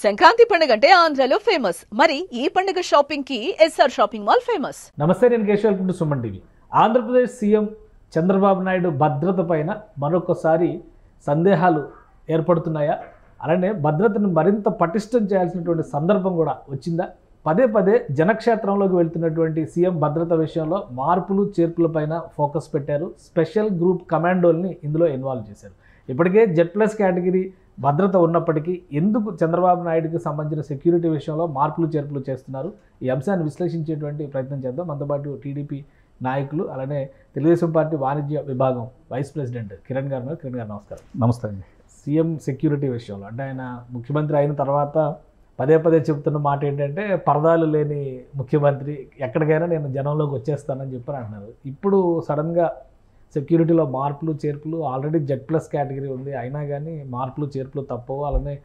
సంక్రాంతి పండుగ అంటే ఆంధ్రలో ఫేమస్. మరి ఈ పండుగ షాపింగ్ కి ఎస్ఆర్ షాపింగ్ మాల్ ఫేమస్. నమస్తే, నేను Keshav. Welcome to Suman TV. Andhra Pradesh CM Chandrababu Naidu భద్రత పైన మరొకసారి సందేహాలు ఏర్పడుతున్నాయా? అలానే భద్రతను మరింత పటిష్టం చేయాల్సినటువంటి సందర్భం కూడా వచ్చిందా? పదే పదే జనక్షేత్రంలోకి వెళ్తున్నటువంటి సీఎం భద్రత విషయంలో మార్పులు చేర్పుల పైన ఫోకస్ పెట్టారు. స్పెషల్ గ్రూప్ కమాండోల్ని ఇందులో ఇన్వాల్వ్ చేశారు. ఇప్పటికే Z+ కేటగిరీ భద్రత ఉన్నప్పటికీ ఎందుకు చంద్రబాబు నాయుడుకి సంబంధించిన సెక్యూరిటీ విషయంలో మార్పులు చేర్పులు చేస్తున్నారు? ఈ అంశాన్ని విశ్లేషించేటువంటి ప్రయత్నం చేద్దాం. మనతో పాటు టీడీపీ నాయకులు, అలానే తెలుగుదేశం పార్టీ వాణిజ్య విభాగం వైస్ ప్రెసిడెంట్ కిరణ్ గారు ఉన్నారు. కిరణ్ గారు నమస్కారం. నమస్తే అండి. సీఎం సెక్యూరిటీ విషయంలో అంటే ఆయన ముఖ్యమంత్రి అయిన తర్వాత పదే పదే చెబుతున్న మాట ఏంటంటే, పరదాలు లేని ముఖ్యమంత్రి, ఎక్కడికైనా నేను జనంలోకి వచ్చేస్తానని చెప్పని అంటున్నారు. ఇప్పుడు సడన్గా సెక్యూరిటీలో మార్పులు చేర్పులు, ఆల్రెడీ Z+ కేటగిరీ ఉంది, అయినా కానీ మార్పులు చేర్పులు తప్పవు. అలానే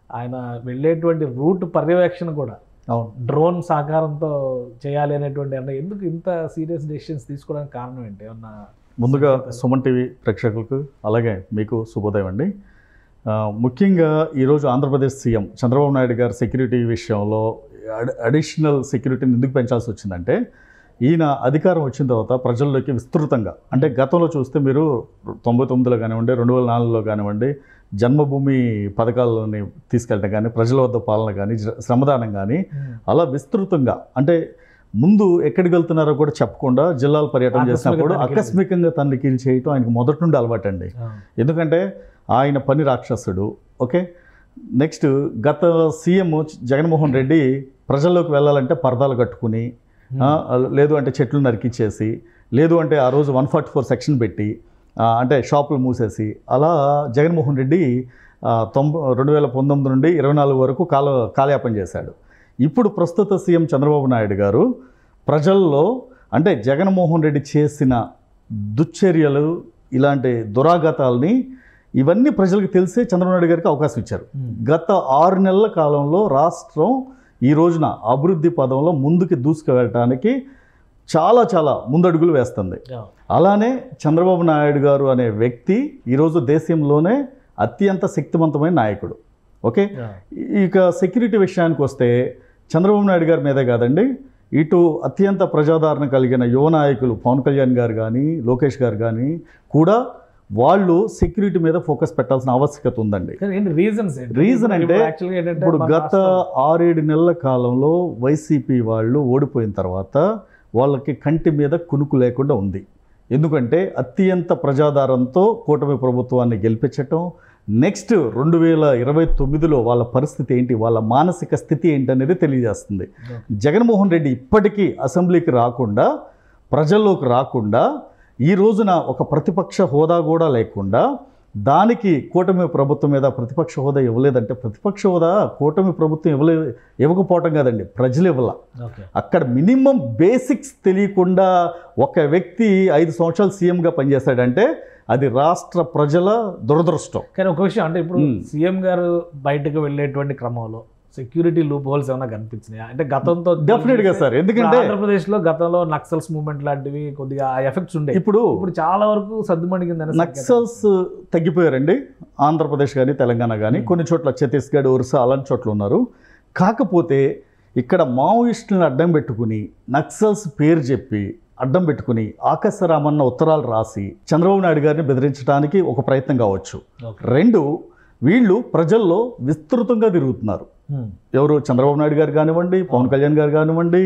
ఆయన వెళ్ళేటువంటి రూట్ పర్యవేక్షణ కూడా డ్రోన్ సహకారంతో చేయాలి అనేటువంటి ఎందుకు ఇంత సీరియస్ డెసిషన్స్ తీసుకోవడానికి కారణం ఏంటి? ఏమన్నా? ముందుగా సుమన్ టీవీ ప్రేక్షకులకు అలాగే మీకు శుభోదయం అండి. ముఖ్యంగా ఈరోజు ఆంధ్రప్రదేశ్ సీఎం చంద్రబాబు నాయుడు గారు సెక్యూరిటీ విషయంలో అడిషనల్ సెక్యూరిటీని ఎందుకు పెంచాల్సి వచ్చిందంటే, ఈయన అధికారం వచ్చిన తర్వాత ప్రజల్లోకి విస్తృతంగా, అంటే గతంలో చూస్తే మీరు 99లో కానివ్వండి, 2004లో కానివ్వండి, జన్మభూమి పథకాలని తీసుకెళ్ళడం కానీ, ప్రజల వద్ద పాలన కానీ, శ్రమదానం కానీ, అలా విస్తృతంగా, అంటే ముందు ఎక్కడికి వెళ్తున్నారో కూడా చెప్పకుండా జిల్లాల పర్యటన చేసినప్పుడు ఆకస్మికంగా తనిఖీలు చేయటం ఆయనకు మొదటి నుండి అలవాటు అండి. ఎందుకంటే ఆయన పని రాక్షసుడు. ఓకే, నెక్స్ట్ గత సీఎం జగన్మోహన్ రెడ్డి ప్రజల్లోకి వెళ్ళాలంటే పరదాలు కట్టుకుని, లేదు అంటే చెట్లు నరికిచ్చేసి, లేదు అంటే ఆ రోజు 144 సెక్షన్ పెట్టి, అంటే షాపులు మూసేసి, అలా జగన్మోహన్ రెడ్డి 2019 నుండి 24 వరకు కాలయాపన చేశాడు. ఇప్పుడు ప్రస్తుత సీఎం చంద్రబాబు నాయుడు గారు ప్రజల్లో, అంటే జగన్మోహన్ రెడ్డి చేసిన దుశ్చర్యలు, ఇలాంటి దురాఘాతాలని ఇవన్నీ ప్రజలకు తెలిసే చంద్రబాబు నాయుడు గారికి అవకాశం ఇచ్చారు. గత 6 నెలల కాలంలో రాష్ట్రం ఈ రోజున అభివృద్ధి పదంలో ముందుకు దూసుకువెళ్ళటానికి చాలా చాలా ముందడుగులు వేస్తుంది. అలానే చంద్రబాబు నాయుడు గారు అనే వ్యక్తి ఈరోజు దేశంలోనే అత్యంత శక్తివంతమైన నాయకుడు. ఓకే, ఇక సెక్యూరిటీ విషయానికి వస్తే చంద్రబాబు నాయుడు గారి మీదే కాదండి, ఇటు అత్యంత ప్రజాదరణ కలిగిన యువ నాయకులు పవన్ కళ్యాణ్ గారు కానీ, లోకేష్ గారు కానీ కూడా వాళ్ళు సెక్యూరిటీ మీద ఫోకస్ పెట్టాల్సిన ఆవశ్యకత ఉందండి. రీజన్ అంటే ఇప్పుడు గత 6-7 నెలల కాలంలో వైసీపీ వాళ్ళు ఓడిపోయిన తర్వాత వాళ్ళకి కంటి మీద కునుకు లేకుండా ఉంది. ఎందుకంటే అత్యంత ప్రజాదరణతో కూటమి ప్రభుత్వాన్ని గెలిపించటం, నెక్స్ట్ 2029లో వాళ్ళ పరిస్థితి ఏంటి, వాళ్ళ మానసిక స్థితి ఏంటి అనేది తెలియజేస్తుంది. జగన్మోహన్ రెడ్డి ఇప్పటికీ అసెంబ్లీకి రాకుండా, ప్రజల్లోకి రాకుండా, ఈ రోజున ఒక ప్రతిపక్ష హోదా కూడా లేకుండా, దానికి కూటమి ప్రభుత్వం మీద ప్రతిపక్ష హోదా ఇవ్వలేదంటే, ప్రతిపక్ష హోదా కూటమి ప్రభుత్వం ఇవ్వకపోవటం కాదండి, ప్రజలు ఇవ్వాల. అక్కడ మినిమం బేసిక్స్ తెలియకుండా ఒక వ్యక్తి 5 సంవత్సరాలు సీఎంగా పనిచేశాడంటే అది రాష్ట్ర ప్రజల దురదృష్టం. కానీ ఒక విషయం, అంటే ఇప్పుడు సీఎం గారు బయటకు వెళ్ళేటువంటి క్రమంలో సెక్యూరిటీ లూప్ హోల్స్ ఏమైనా కనిపించినాయా? అంటే గతంతో డెఫినెట్గా సార్, ఎందుకంటే ఆంధ్రప్రదేశ్లో గతంలో నక్సల్స్ మూవ్మెంట్ లాంటివి కొద్దిగా ఎఫెక్ట్స్ ఉండే, ఇప్పుడు చాలా వరకు సద్దుమణిగిందని. నక్సల్స్ తగ్గిపోయారండి ఆంధ్రప్రదేశ్ కానీ, తెలంగాణ కానీ, కొన్ని చోట్ల ఛత్తీస్గఢ్, ఒరిస్సా అలాంటి చోట్ల ఉన్నారు. కాకపోతే ఇక్కడ మావోయిస్టులను అడ్డం పెట్టుకుని, నక్సల్స్ పేరు చెప్పి అడ్డం పెట్టుకుని ఆకాశరామన్న ఉత్తరాలు రాసి చంద్రబాబు నాయుడు గారిని బెదిరించడానికి ఒక ప్రయత్నం కావచ్చు. 2, వీళ్ళు ప్రజల్లో విస్తృతంగా తిరుగుతున్నారు. ఎవరు? చంద్రబాబు నాయుడు గారు కానివ్వండి, పవన్ కళ్యాణ్ గారు కానివ్వండి,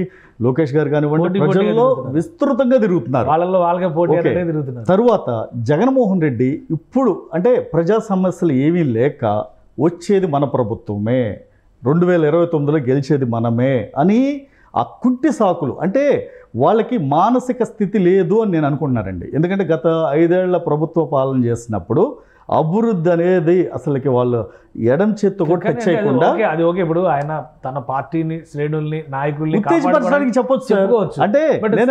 లోకేష్ గారు కానివ్వండి, ప్రజల్లో విస్తృతంగా తిరుగుతున్నారు. తరువాత జగన్మోహన్ రెడ్డి ఇప్పుడు అంటే ప్రజా సమస్యలు ఏమీ లేక వచ్చేది మన ప్రభుత్వమే, 2029లో గెలిచేది మనమే అని ఆ కుంటి సాకులు, అంటే వాళ్ళకి మానసిక స్థితి లేదు అని నేను అనుకుంటున్నానండి. ఎందుకంటే గత 5 ఏళ్ల ప్రభుత్వ పాలన చేసినప్పుడు అభివృద్ధి అనేది అసలుకి వాళ్ళు ఎడం చేత్తో కూడా టచ్ చేయకుండా, అది ఓకే, ఇప్పుడు ఆయన తన పార్టీని, శ్రేణుల్ని, నాయకుల్ని ఉత్తేజపరచడానికి చెప్పొచ్చు. అంటే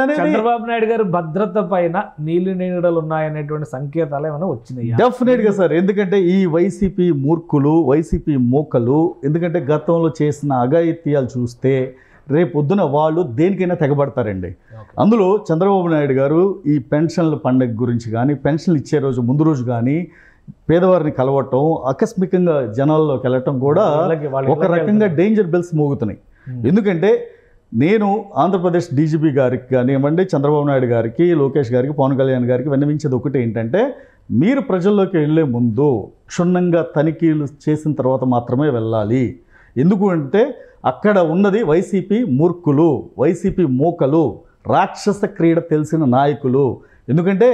చంద్రబాబు నాయుడు గారు భద్రత పైన నీళ్లు నీడలు ఉన్నాయనేటువంటి సంకేతాలు ఏమైనా వచ్చినాయి? డెఫినెట్గా సార్, ఎందుకంటే ఈ వైసీపీ మూర్ఖులు, వైసీపీ మోకలు, ఎందుకంటే గతంలో చేసిన అఘాయిత్యాలు చూస్తే రేపొద్దున వాళ్ళు దేనికైనా తెగబడతారండి. అందులో చంద్రబాబు నాయుడు గారు ఈ పెన్షన్ల పండుగ గురించి కానీ, పెన్షన్లు ఇచ్చే రోజు ముందు రోజు కానీ పేదవారిని కలవటం, ఆకస్మికంగా జనాల్లోకి వెళ్ళటం కూడా ఒక రకంగా డేంజర్ బెల్స్ మోగుతున్నాయి. ఎందుకంటే నేను ఆంధ్రప్రదేశ్ డీజీపీ గారికి కానివ్వండి, చంద్రబాబు నాయుడు గారికి, లోకేష్ గారికి, పవన్ కళ్యాణ్ గారికి విన్నవించేది ఒకటి ఏంటంటే, మీరు ప్రజల్లోకి వెళ్ళే ముందు క్షుణ్ణంగా తనిఖీలు చేసిన తర్వాత మాత్రమే వెళ్ళాలి. ఎందుకు అంటే అక్కడ ఉన్నది వైసీపీ మూర్ఖులు, వైసీపీ మోకలు, రాక్షస క్రీడ తెలిసిన నాయకులు. ఎందుకంటే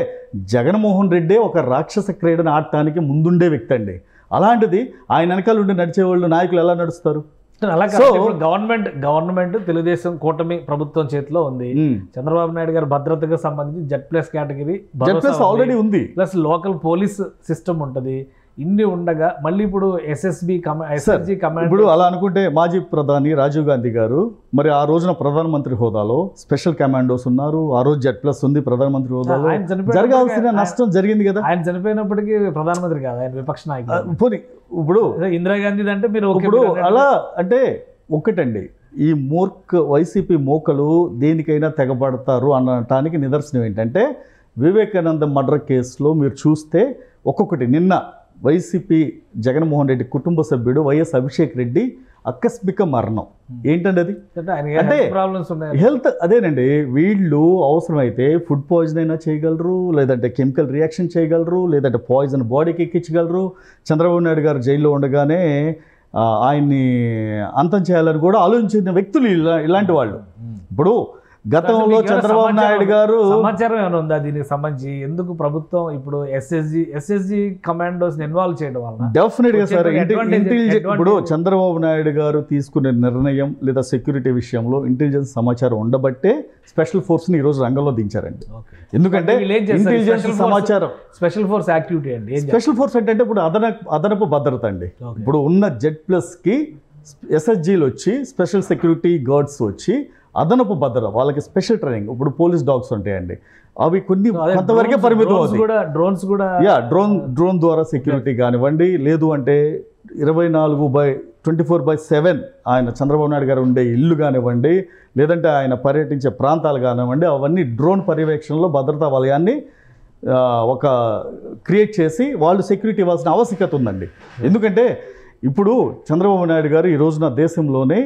జగన్మోహన్ రెడ్డి ఒక రాక్షస క్రీడను ఆడటానికి ముందుండే వ్యక్తి అండి. అలాంటిది ఆయన వెనకాల ఉండి నడిచేవాళ్ళు నాయకులు ఎలా నడుస్తారు? అలా గవర్నమెంట్ తెలుగుదేశం కూటమి ప్రభుత్వం చేతిలో ఉంది. చంద్రబాబు నాయుడు గారి భద్రతకు సంబంధించి జెడ్+ కేటగిరీ ఆల్రెడీ ఉంది, ప్లస్ లోకల్ పోలీస్ సిస్టమ్ ఉంటుంది. ఇన్ని ఉండగా మళ్ళీ ఇప్పుడు ఎస్ఎస్జి కమాండ్. ఇప్పుడు అలా అనుకుంటే మాజీ ప్రధాని రాజీవ్ గాంధీ గారు మరి ఆ రోజున ప్రధానమంత్రి హోదాలో స్పెషల్ కమాండోస్ ఉన్నారు. ఆ రోజు జెడ్+ ఉంది ప్రధానమంత్రి హోదాలో. జరగాల్సిన నష్టం జరిగింది కదా. ఆయన చనిపోయినప్పటికీ ప్రధానమంత్రి కాదు, ఆయన విపక్ష నాయకుడు. పోనీ ఇప్పుడు ఇందిరాగాంధీ అంటే మీరు ఇప్పుడు అలా అంటే ఒక్కటండి, ఈ వైసీపీ మోకలు దేనికైనా తెగబడతారు అనటానికి నిదర్శనం ఏంటంటే, వివేకానంద మర్డర్ కేసులో మీరు చూస్తే ఒక్కొక్కటి, నిన్న వైసీపీ జగన్మోహన్ రెడ్డి కుటుంబ సభ్యుడు వైఎస్ అభిషేక్ రెడ్డి ఆకస్మిక మరణం. ఏంటండి అది? అంటే హెల్త్ అదేనండి. వీళ్ళు అవసరమైతే ఫుడ్ పాయిజన్ అయినా చేయగలరు, లేదంటే కెమికల్ రియాక్షన్ చేయగలరు, లేదంటే పాయిజన్ బాడీకి ఎక్కించగలరు. చంద్రబాబు నాయుడు గారు జైల్లో ఉండగానే ఆయన్ని అంతం చేయాలని కూడా ఆలోచించిన వ్యక్తులు ఇలాంటి వాళ్ళు. ఇప్పుడు గతంలో చంద్రబాబు నాయుడు గారు సమాచారం ఏమైనా ఉందా దీనికి సంబంధించి? ఎందుకు ప్రభుత్వం ఇప్పుడు ఎస్ఎస్జి కమాండోస్ ఇన్వాల్వ్ చేయడం వల్ల? డెఫినెట్ గా సార్, ఇప్పుడు చంద్రబాబు నాయుడు గారు తీసుకునే నిర్ణయం లేదా సెక్యూరిటీ విషయంలో ఇంటెలిజెన్స్ సమాచారం ఉండబట్టే స్పెషల్ ఫోర్స్ ని ఈ రోజు రంగంలో దించారండి. ఎందుకంటే ఇంటెలిజెన్స్ సమాచారం స్పెషల్ ఫోర్స్ యాక్టివిటీ అండి. స్పెషల్ ఫోర్స్ అంటే ఇప్పుడు అదనపు భద్రత అండి. ఇప్పుడు ఉన్న జెడ్+ కి ఎస్ఎస్జీలు వచ్చి, స్పెషల్ సెక్యూరిటీ గార్డ్స్ వచ్చి అదనపు భద్రత, వాళ్ళకి స్పెషల్ ట్రైనింగ్. ఇప్పుడు పోలీస్ డాగ్స్ ఉంటాయండి, అవి కొంతవరకే పరిమితం అవుతాయి. డ్రోన్ ద్వారా సెక్యూరిటీ కానివ్వండి, లేదు అంటే 24/7 ఆయన చంద్రబాబు నాయుడు గారు ఉండే ఇల్లు కానివ్వండి, లేదంటే ఆయన పర్యటించే ప్రాంతాలు కానివ్వండి, అవన్నీ డ్రోన్ పర్యవేక్షణలో భద్రతా వలయాన్ని ఒక క్రియేట్ చేసి వాళ్ళు సెక్యూరిటీ ఇవ్వాల్సిన ఆవశ్యకత ఉందండి. ఎందుకంటే ఇప్పుడు చంద్రబాబు నాయుడు గారు ఈ రోజున దేశంలోనే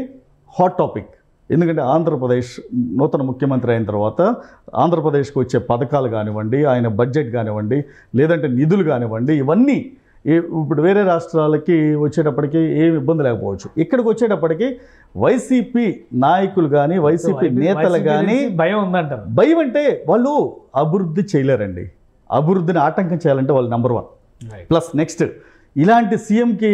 హాట్ టాపిక్. ఎందుకంటే ఆంధ్రప్రదేశ్ నూతన ముఖ్యమంత్రి అయిన తర్వాత ఆంధ్రప్రదేశ్కి వచ్చే పథకాలు కానివ్వండి, ఆయన బడ్జెట్ కానివ్వండి, లేదంటే నిధులు కానివ్వండి, ఇవన్నీ ఇప్పుడు వేరే రాష్ట్రాలకి వచ్చేటప్పటికి ఏమి ఇబ్బంది లేకపోవచ్చు. ఇక్కడికి వచ్చేటప్పటికి వైసీపీ నాయకులు కానీ, వైసీపీ నేతలు కానీ భయం ఉందంటారు. భయం అంటే వాళ్ళు అభివృద్ధి చేయలేరండి. అభివృద్ధిని ఆటంకం చేయాలంటే వాళ్ళు నెంబర్ 1. ప్లస్ నెక్స్ట్, ఇలాంటి సీఎంకి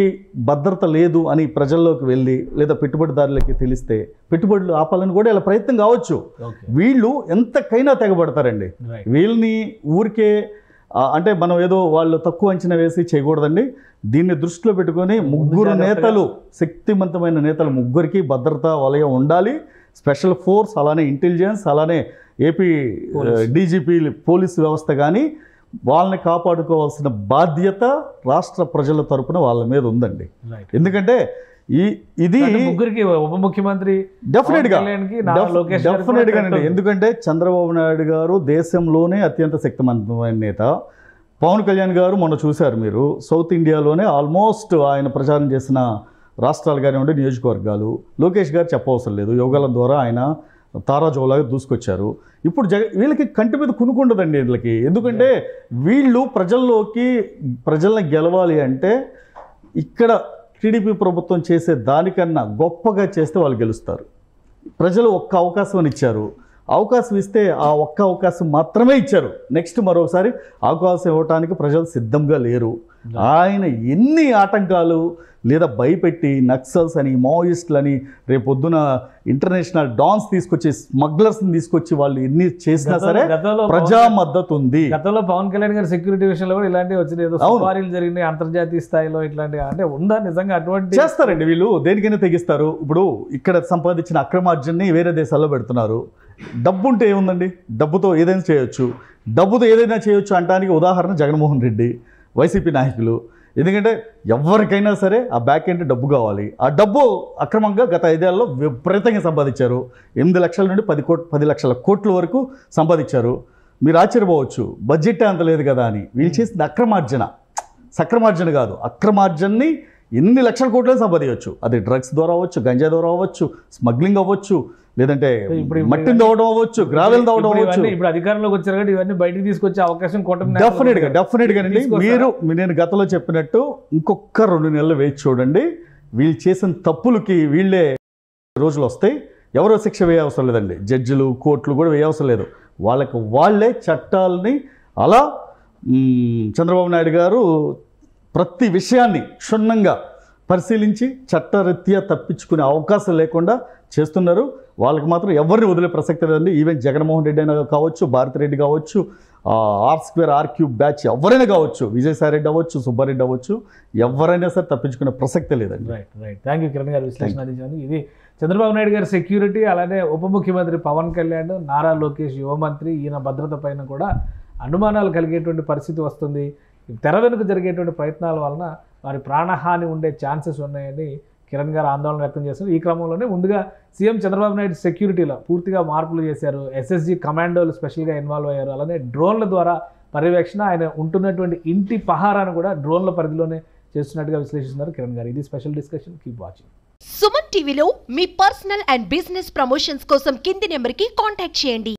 భద్రత లేదు అని ప్రజల్లోకి వెళ్ళి లేదా పెట్టుబడిదారులకి తెలిస్తే పెట్టుబడులు ఆపాలని కూడా ఇలా ప్రయత్నం కావచ్చు. వీళ్ళు ఎంతకైనా తెగబడతారండి. వీళ్ళని ఊరికే అంటే మనం ఏదో వాళ్ళు తక్కువ అంచనా వేసి చేయకూడదండి. దీన్ని దృష్టిలో పెట్టుకొని ముగ్గురు నేతలు, శక్తివంతమైన నేతలు ముగ్గురికి భద్రతా వలయం ఉండాలి. స్పెషల్ ఫోర్స్, అలానే ఇంటెలిజెన్స్, అలానే ఏపీ డీజీపీ పోలీసు వ్యవస్థ కానీ వాళ్ళని కాపాడుకోవాల్సిన బాధ్యత రాష్ట్ర ప్రజల తరపున వాళ్ళ మీద ఉందండి. ఎందుకంటే ఇది ముగ్గురికి ఉప ముఖ్యమంత్రి డెఫినెట్గా ఎందుకంటే చంద్రబాబు నాయుడు గారు దేశంలోనే అత్యంత శక్తివంతమైన నేత. పవన్ కళ్యాణ్ గారు మొన్న చూశారు మీరు, సౌత్ ఇండియాలోనే ఆల్మోస్ట్ ఆయన ప్రచారం చేసిన రాష్ట్రాలు కానివ్వండి, నియోజకవర్గాలు. లోకేష్ గారు చెప్పవసరం లేదు, యోగాల ద్వారా ఆయన తారాజోలాగా దూసుకొచ్చారు. ఇప్పుడు వీళ్ళకి కంటి మీద కునుకుండదండి వీళ్ళకి. ఎందుకంటే వీళ్ళు ప్రజల్ని గెలవాలి అంటే ఇక్కడ టీడీపీ ప్రభుత్వం చేసే దానికన్నా గొప్పగా చేస్తే వాళ్ళు గెలుస్తారు. ప్రజలు ఒక్క అవకాశం ఇచ్చారు, అవకాశం ఇస్తే ఆ ఒక్క అవకాశం మాత్రమే ఇచ్చారు. నెక్స్ట్ మరోసారి అవకాశం ఇవ్వడానికి ప్రజలు సిద్ధంగా లేరు. ఆయన ఎన్ని ఆటంకాలు లేదా భయపెట్టి నక్సల్స్ అని, మావోయిస్టులని, రేపొద్దున ఇంటర్నేషనల్ డాన్స్ తీసుకొచ్చి, స్మగ్లర్స్ని తీసుకొచ్చి వాళ్ళు ఎన్ని చేసినా సరే ప్రజా మద్దతు ఉంది. గతంలో పవన్ కళ్యాణ్ గారి సెక్యూరిటీ విషయంలో కూడా ఇలాంటివి వచ్చినాయి, ఏదో సఫారీలు జరిగినాయి అంతర్జాతీయ స్థాయిలో. ఇట్లాంటి అంటే ఉందా నిజంగా? అటువంటి చేస్తారండి వీళ్ళు, దేనికైనా తెగిస్తారు. ఇప్పుడు ఇక్కడ సంపాదించిన అక్రమార్జనని వేరే దేశాల్లో పెడుతున్నారు. డబ్బు ఉంటే ఏముందండి, డబ్బుతో ఏదైనా చేయొచ్చు అనడానికి ఉదాహరణ జగన్మోహన్ రెడ్డి, వైసీపీ నాయకులు. ఎందుకంటే ఎవరికైనా సరే ఆ బ్యాక్ ఎండ్ డబ్బు కావాలి. ఆ డబ్బు అక్రమంగా గత 5 ఏళ్లలో విపరీతంగా సంపాదించారు. 8 లక్షల నుండి 10 లక్షల కోట్ల వరకు సంపాదించారు. మీరు ఆశ్చర్యపోవచ్చు, బడ్జెట్ అంత లేదు కదా అని. వీళ్ళు చేసిన అక్రమార్జన సక్రమార్జన కాదు, అక్రమార్జనని ఎన్ని లక్షల కోట్లే సంపాదించవచ్చు. అది డ్రగ్స్ ద్వారా అవ్వచ్చు, గంజా ద్వారా అవ్వచ్చు, స్మగ్లింగ్ అవ్వచ్చు, లేదంటే మట్టిని తవ్వడం అవ్వచ్చు, గ్రావెల్ తవ్వడం అవ్వచ్చు. ఇప్పుడు అధికారంలోకి వచ్చారు కాబట్టి ఇవన్నీ బయటికి తీసుకొచ్చే అవకాశం డెఫినెట్గా అండి. నేను గతంలో చెప్పినట్టు ఇంకొక 2 నెలలు వేచి చూడండి. వీళ్ళు చేసిన తప్పులకి వీళ్ళే రోజులు వస్తాయి. ఎవరో శిక్ష వేయ అవసరం లేదండి, జడ్జిలు కోర్టులు కూడా వేయ అవసరం లేదు. వాళ్ళే చట్టాలని అలా చంద్రబాబు నాయుడు గారు ప్రతి విషయాన్ని క్షుణ్ణంగా పరిశీలించి చట్టరీత్యా తప్పించుకునే అవకాశం లేకుండా చేస్తున్నారు. వాళ్ళకి మాత్రం ఎవరిని వదిలే ప్రసక్తి లేదండి. ఈవెన్ జగన్మోహన్ రెడ్డి అయినా కావచ్చు, భారతిరెడ్డి కావచ్చు, R² R³ బ్యాచ్ ఎవరైనా కావచ్చు, విజయసాయి రెడ్డి అవ్వచ్చు, సుబ్బారెడ్డి అవ్వచ్చు, ఎవరైనా సరే తప్పించుకునే ప్రసక్తే లేదండి. రైట్. థ్యాంక్ యూ కిరణ్ గారు విశ్లేషణ అందించారు. ఇది చంద్రబాబు నాయుడు గారి సెక్యూరిటీ, అలానే ఉప ముఖ్యమంత్రి పవన్ కళ్యాణ్, నారా లోకేష్ యువమంత్రి, ఈయన భద్రత పైన కూడా అనుమానాలు కలిగేటువంటి పరిస్థితి వస్తుంది. తెర వెనుక జరిగేటువంటి ప్రయత్నాల వలన వారి ప్రాణహాని ఉండే ఛాన్సెస్ ఉన్నాయని కిరణ్ గారు ఆందోళన వ్యక్తం చేశారు. ఈ క్రమంలోనే ముందుగా సీఎం చంద్రబాబు నాయుడు సెక్యూరిటీలో పూర్తిగా మార్పులు చేశారు. SSG కమాండోలు స్పెషల్గా ఇన్వాల్వ్ అయ్యారు. అలానే డ్రోన్ల ద్వారా పర్యవేక్షణ, ఆయన ఉంటున్నటువంటి ఇంటి పహారాను కూడా డ్రోన్ల పరిధిలోనే చేస్తున్నట్టుగా విశ్లేషిస్తున్నారు కిరణ్ గారు. ఇది special discussion. Keep watching. Suman టీవీలో మీ పర్సనల్ అండ్ బిజినెస్ ప్రమోషన్స్ కోసం కింది నెంబర్కి కాంటాక్ట్ చేయండి.